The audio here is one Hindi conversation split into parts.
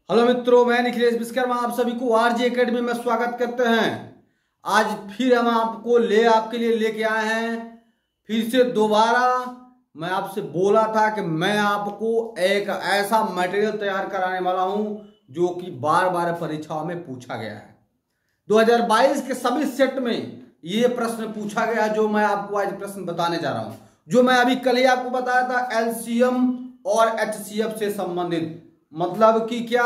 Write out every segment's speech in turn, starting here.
हेलो मित्रों, मैं निखिलेश विश्वकर्मा आप सभी को आरजे एकेडमी में स्वागत करते हैं। आज फिर हम आपके लिए लेके आए हैं। फिर से दोबारा मैं आपसे बोला था कि मैं आपको एक ऐसा मटेरियल तैयार कराने वाला हूं जो कि बार बार परीक्षाओं में पूछा गया है। 2022 के सभी सेट में ये प्रश्न पूछा गया जो मैं आपको आज प्रश्न बताने जा रहा हूं, जो मैं अभी कल ही आपको बताया था। एलसीएम और एचसीएफ से संबंधित, मतलब कि क्या,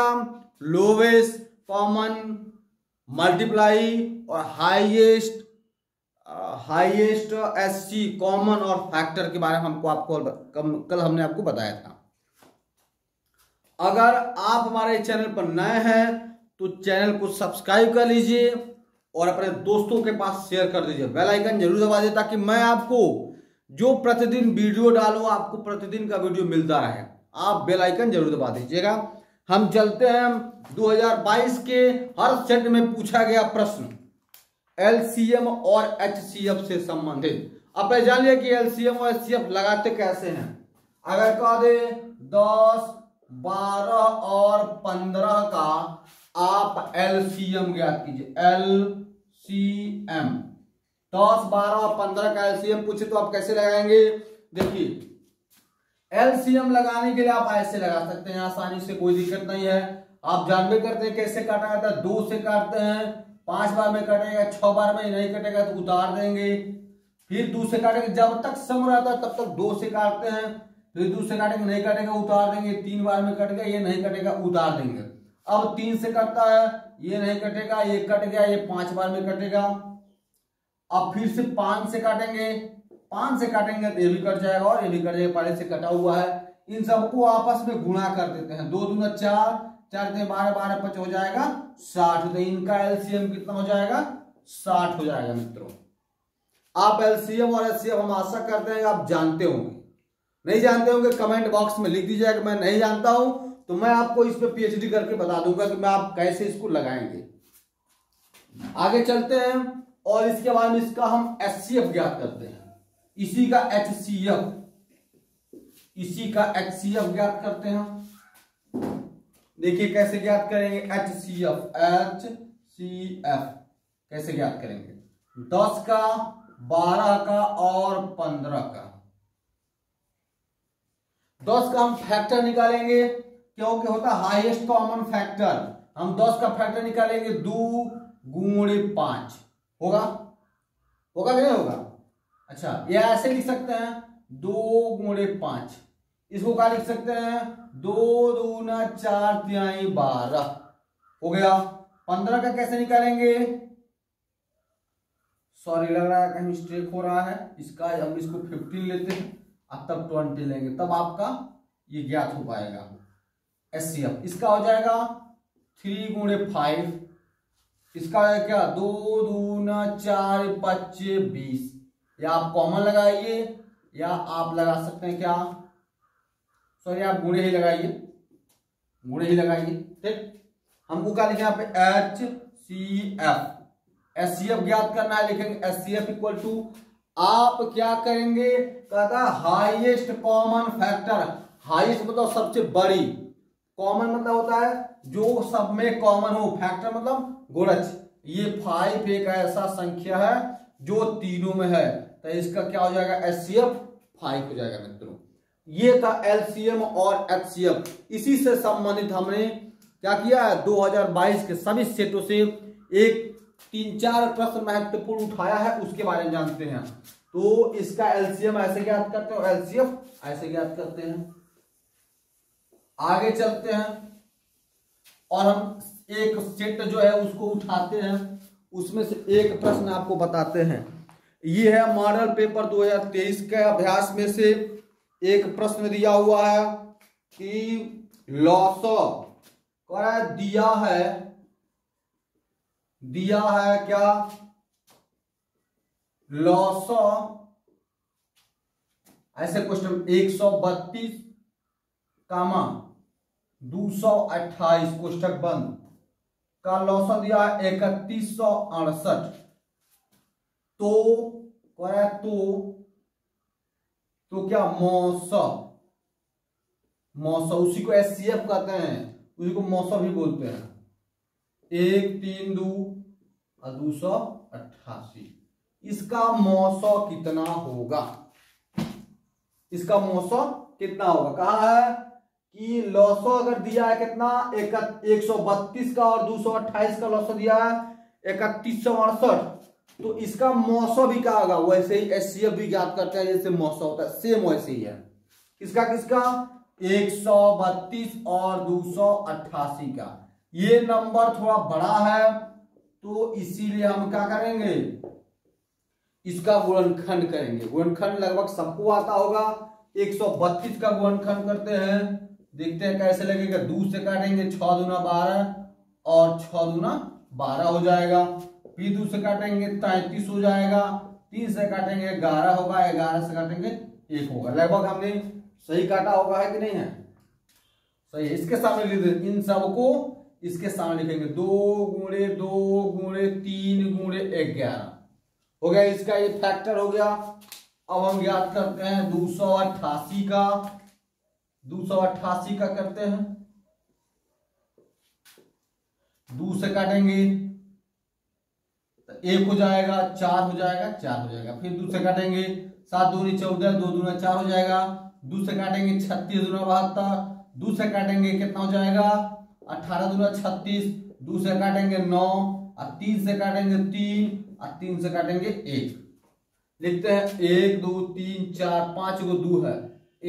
लोवेस्ट कॉमन मल्टीप्लाई और हाईएस्ट एससी कॉमन और फैक्टर के बारे में कल हमने आपको बताया था। अगर आप हमारे चैनल पर नए हैं तो चैनल को सब्सक्राइब कर लीजिए और अपने दोस्तों के पास शेयर कर दीजिए। बेल आइकन जरूर दबा दीजिए ताकि मैं आपको जो प्रतिदिन वीडियो डालूं आपको प्रतिदिन का वीडियो मिलता रहे। आप बेल आइकन जरूर दबा दीजिएगा। हम चलते हैं 2022 के हर सेट में पूछा गया प्रश्न एलसीएम और एचसीएफ से संबंधित। अब जान लिया कि एलसीएम और एचसीएफ लगाते कैसे हैं। अगर कह दे 10, 12 और 15 का आप एलसीएम ज्ञात कीजिए। एलसीएम 10, 12 और 15 का एलसीएम पूछे तो आप कैसे लगाएंगे? देखिए, एलसीएम लगाने के लिए आप ऐसे लगा सकते हैं आसानी से, कोई दिक्कत नहीं है। आप जानबे करते हैं कैसे काटा जाता है। 2 से काटते हैं, 5 बार में कटेगा, 6 बार में नहीं कटेगा तो उतार देंगे। फिर 2 से काटेंगे, जब तक सम रहता है तब तक 2 से काटते हैं। फिर 2 से काटेंगे, नहीं कटेगा उतार देंगे। 3 बार में कट गया, ये नहीं कटेगा उतार देंगे। अब 3 से कटता है, ये नहीं कटेगा, ये कट गया, ये 5 बार में कटेगा। अब फिर से 5 से काटेंगे, 5 से काटेंगे तो ये भी कट जाएगा और ये भी कट जाएगा, पहले से कटा हुआ है। इन सबको आपस में गुणा कर देते हैं। 2 दूना 4, 4 से 12, 12 5 हो जाएगा 60। तो इनका एलसीएम कितना हो जाएगा? 60 हो जाएगा। मित्रों, आप एलसीएम और एचसीएफ हम आशा करते हैं आप जानते होंगे। नहीं जानते होंगे कमेंट बॉक्स में लिख दीजिएगा कि मैं नहीं जानता हूं, तो मैं आपको इस पर पीएचडी करके बता दूंगा कि मैं आप कैसे इसको लगाएंगे। आगे चलते हैं और इसके बाद में इसका हम एचसीएफ ज्ञात करते हैं। इसी का एचसीएफ ज्ञात करते हैं। देखिए कैसे ज्ञात करेंगे। एचसीएफ कैसे ज्ञात करेंगे? 10 का, 12 का और 15 का। 10 का हम फैक्टर निकालेंगे क्योंकि होता हाईएस्ट कॉमन फैक्टर। हम 10 का फैक्टर निकालेंगे, 2 गुणे 5 होगा कि नहीं होगा? अच्छा, ये ऐसे लिख सकते हैं 2 गुणे 5। इसको क्या लिख सकते हैं? 2 दूना 4 तिहाई 12 हो गया। 15 का कैसे निकालेंगे? सॉरी, लग रहा है कहीं मिस्टेक हो रहा है। इसका हम इसको 15 लेते हैं और तब 20 लेंगे, तब आपका ये ज्ञात हो पाएगा एचसीएफ। इसका हो जाएगा 3 गुणे 5। इसका है क्या? 2 दूना 4 5 20। या आप कॉमन लगाइए या आप लगा सकते हैं क्या, सॉरी आप गुणे ही लगाइए, ठीक। हमको क्या लिखे यहाँ पे? एचसीएफ ज्ञात करना है। लिखेंगे एचसीएफ इक्वल टू, आप क्या करेंगे? कहता हाईएस्ट कॉमन फैक्टर। हाईएस्ट मतलब सबसे बड़ी, कॉमन मतलब होता है जो सब में कॉमन हो, फैक्टर मतलब गुणज। ये 5 एक ऐसा संख्या है जो तीनों में है, तो इसका क्या हो जाएगा? एचसीएफ 5 हो जाएगा। मित्रों, ये था एलसीएम और एचसीएफ। इसी से संबंधित हमने क्या किया है, 2022 के सभी सेटों से एक 3-4 प्रश्न महत्वपूर्ण उठाया है, उसके बारे में जानते हैं। तो इसका एलसीएम ऐसे ज्ञात करते हैं, एलसीएफ ऐसे ज्ञात करते हैं। आगे चलते हैं और हम एक सेट जो है उसको उठाते हैं, उसमें से एक प्रश्न आपको बताते हैं। ये है मॉडल पेपर 2023 के अभ्यास में से एक प्रश्न दिया हुआ है कि लॉसो दिया है क्या? लॉसो ऐसे क्वेश्चन 132, 228 कोष्टक बंद का लॉसो दिया है 3168। तो क्या मौसा उसी को एचसीएफ कहते हैं, उसी को मौसौ भी बोलते हैं। 1 3 2 और 288। इसका मौसौ कितना होगा? इसका मौसौ कितना होगा? कहा है कि लौसौ अगर दिया है कितना 132 का और 228 का लौसौ दिया है 3168, तो इसका मौसौ भी क्या होगा? वैसे ही एचसीएफ भी ज्ञात करते हैं जैसे मौसौ होता है, सेम वैसे ही है। किसका किसका? 132 और 288 का। ये नंबर थोड़ा बड़ा है तो इसीलिए हम क्या करेंगे, इसका गुणनखंड करेंगे। गुणनखंड लगभग सबको आता होगा। 132 का गुणनखंड करते हैं, देखते हैं कैसे लगेगा। 2 से काटेंगे 6 दूना 12 और 6 दूना 12 हो जाएगा। फिर 2 से काटेंगे 33 हो जाएगा। 3 से काटेंगे 11 होगा। 11 से काटेंगे 1 होगा। लगभग हमने सही काटा होगा, है कि नहीं है? सही है। इसके सामने लिख दें, इन सबको इसके सामने लिखेंगे 2 गुणे 2 गुणे 3 गुणे 11 हो गया। इसका ये फैक्टर हो गया। अब हम याद करते हैं 288 का। 288 का करते हैं, 2 से काटेंगे तो 1 हो जाएगा, 4 हो जाएगा, 4 हो जाएगा। फिर 2 से काटेंगे 7 दूनी 14, 2 दूना 4 हो जाएगा। 2 से काटेंगे 36 दूना 72। 2 से काटेंगे कितना हो जाएगा? 18 दूना 36। 2 से काटेंगे 9 और 3 से काटेंगे 3 और 3 से काटेंगे 1। लिखते हैं 1 2 3 4 5 गो 2 है।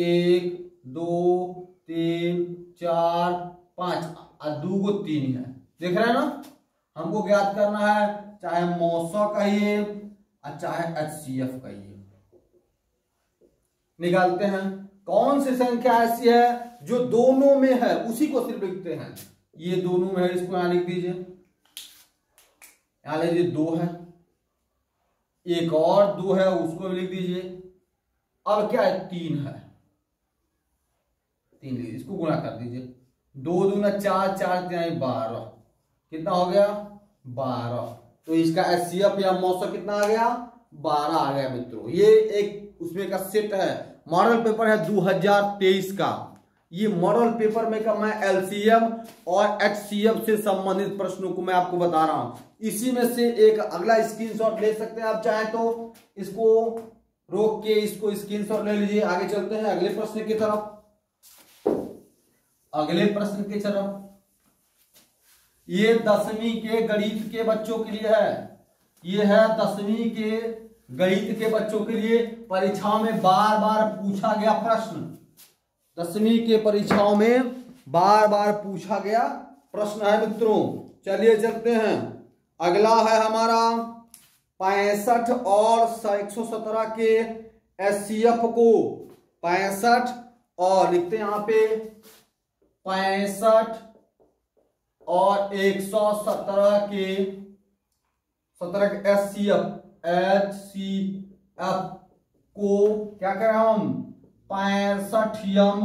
1 2 3 4 5 और 2 गो 3 है। देख रहे हैं ना? हमको ज्ञात करना है, चाहे मौसौ कहिए और चाहे एचसीएफ कहिए। निकालते हैं। कौन सी संख्या ऐसी है जो दोनों में है, उसी को सिर्फ लिखते हैं। ये दोनों में है, इसको यहां लिख दीजिए। यहां लीजिए 2 है, एक और 2 है, उसको भी लिख दीजिए। अब क्या है? 3 है। 3 लीजिए, इसको गुणा कर दीजिए। 2 दूना 4, 4 3 12। कितना हो गया? 12। तो इसका एचसीएफ या मौसौ कितना आ गया? 12 आ गया मित्रों। ये एक उसमें का सेट है। मॉडल पेपर है 2023 का। ये मॉडल पेपर में का मैं एलसीएम और एचसीएफ से संबंधित प्रश्नों को मैं आपको बता रहा हूं। इसी में से एक अगला स्क्रीनशॉट ले सकते हैं आप चाहे तो। इसको रोक के इसको स्क्रीनशॉट ले लीजिए। आगे चलते हैं अगले प्रश्न की तरफ। अगले प्रश्न की तरफ ये 10वीं के गणित के बच्चों के लिए है। ये है 10वीं के गणित के बच्चों के लिए परीक्षाओं में बार बार पूछा गया प्रश्न। 10वीं के परीक्षाओं में बार बार पूछा गया प्रश्न है मित्रों। चलिए चलते हैं। अगला है हमारा 65 और 117 के एचसीएफ को। 65 और लिखते हैं यहां पे 65 और 117 के 17 के एचसीएफ को क्या करें हम? 65m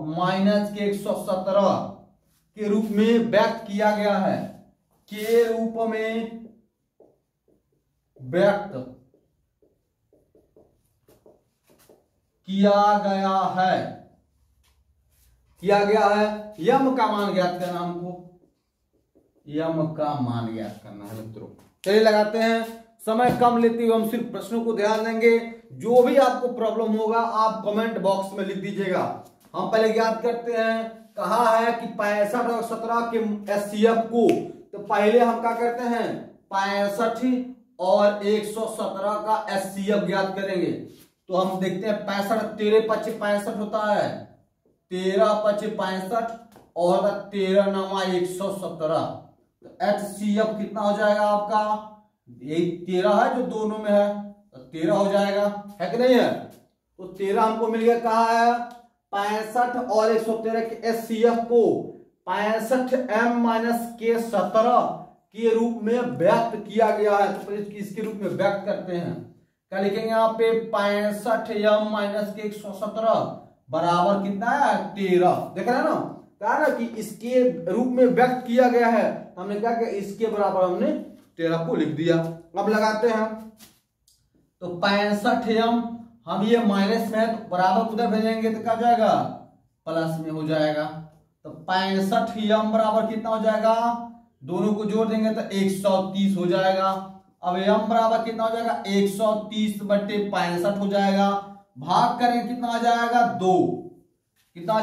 माइनस के 117 के रूप में व्यक्त किया गया है। के रूप में व्यक्त किया गया है। यम का मान ज्ञात करना हमको। यम का मान ज्ञात करना है मित्रों। चलिए लगाते हैं। समय कम लेते हुए हम सिर्फ प्रश्नों को ध्यान देंगे। जो भी आपको प्रॉब्लम होगा आप कमेंट बॉक्स में लिख दीजिएगा। हम पहले ज्ञात करते हैं। कहा है कि 65 और 17 के एचसीएफ को, तो पहले हम क्या करते हैं? 65 और 117 का एचसीएफ ज्ञात करेंगे। तो हम देखते हैं 65 13 5 65 होता है। 13 5 65 और 13 9 117। तो एचसीएफ कितना हो जाएगा आपका? ये 13 है जो दोनों में है, तो 13 हो जाएगा, है कि नहीं है? तो 13 हमको मिल गया। कहा है 65 और 113 के एचसीएफ को 65m माइनस के 17 के रूप में व्यक्त किया गया है। तो इसके रूप में व्यक्त करते हैं। क्या लिखेंगे यहाँ पे? 65m माइनस के 117 बराबर कितना है? 13। देख रहे हैं ना? कहा ना कि इसके रूप में व्यक्त किया गया है। हमने क्या किया? इसके बराबर हमने 13 को लिख दिया। अब लगाते हैं। तो 65m, हम ये माइनस में है तो बराबर उधर भेजेंगे तो क्या जाएगा? प्लस में हो जाएगा। तो 65 यम बराबर कितना हो जाएगा, दोनों को जोड़ देंगे तो 130 हो जाएगा। अब यम बराबर कितना हो जाएगा, 130 बटे 65 हो जाएगा, भाग करेंगे कितना आ जाएगा, 2, कितना